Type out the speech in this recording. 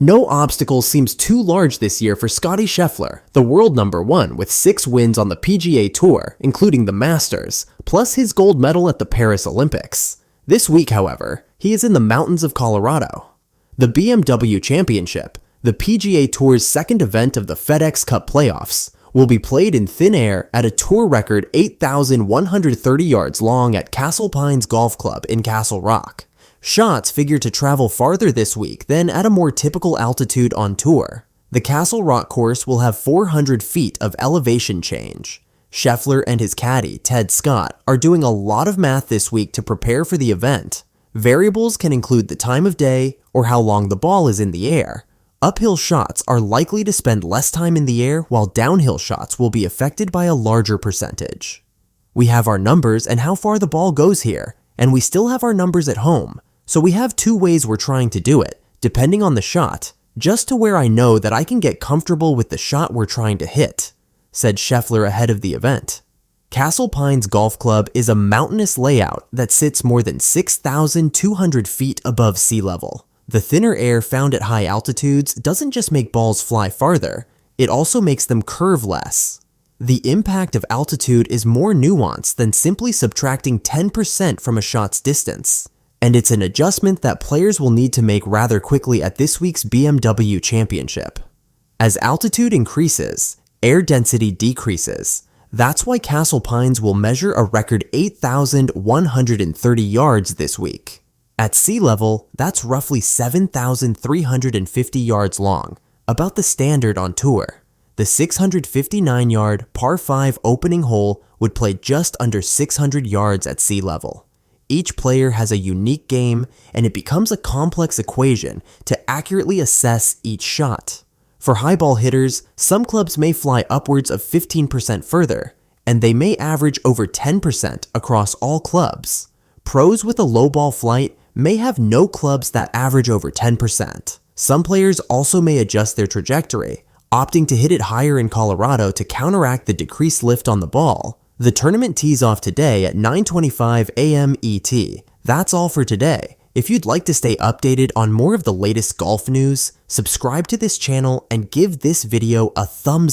No obstacle seems too large this year for Scottie Scheffler, the world #1 with 6 wins on the PGA Tour, including the Masters, plus his gold medal at the Paris Olympics. This week, however, he is in the mountains of Colorado. The BMW Championship, the PGA Tour's second event of the FedEx Cup playoffs, will be played in thin air at a tour record 8,130 yards long at Castle Pines Golf Club in Castle Rock. Shots figure to travel farther this week than at a more typical altitude on tour. The Castle Rock course will have 400 feet of elevation change. Scheffler and his caddy, Ted Scott, are doing a lot of math this week to prepare for the event. Variables can include the time of day or how long the ball is in the air. Uphill shots are likely to spend less time in the air, while downhill shots will be affected by a larger percentage. We have our numbers and how far the ball goes here, and we still have our numbers at home. So we have 2 ways we're trying to do it, depending on the shot, just to where I know that I can get comfortable with the shot we're trying to hit, said Scheffler ahead of the event. Castle Pines Golf Club is a mountainous layout that sits more than 6,200 feet above sea level. The thinner air found at high altitudes doesn't just make balls fly farther, it also makes them curve less. The impact of altitude is more nuanced than simply subtracting 10% from a shot's distance. And it's an adjustment that players will need to make rather quickly at this week's BMW Championship. As altitude increases, air density decreases. That's why Castle Pines will measure a record 8,130 yards this week. At sea level, that's roughly 7,350 yards long, about the standard on tour. The 659-yard par 5 opening hole would play just under 600 yards at sea level. Each player has a unique game, and it becomes a complex equation to accurately assess each shot. For high ball hitters, some clubs may fly upwards of 15% further, and they may average over 10% across all clubs. Pros with a low ball flight may have no clubs that average over 10%. Some players also may adjust their trajectory, opting to hit it higher in Colorado to counteract the decreased lift on the ball. The tournament tees off today at 9:25 a.m. ET. That's all for today. If you'd like to stay updated on more of the latest golf news, subscribe to this channel and give this video a thumbs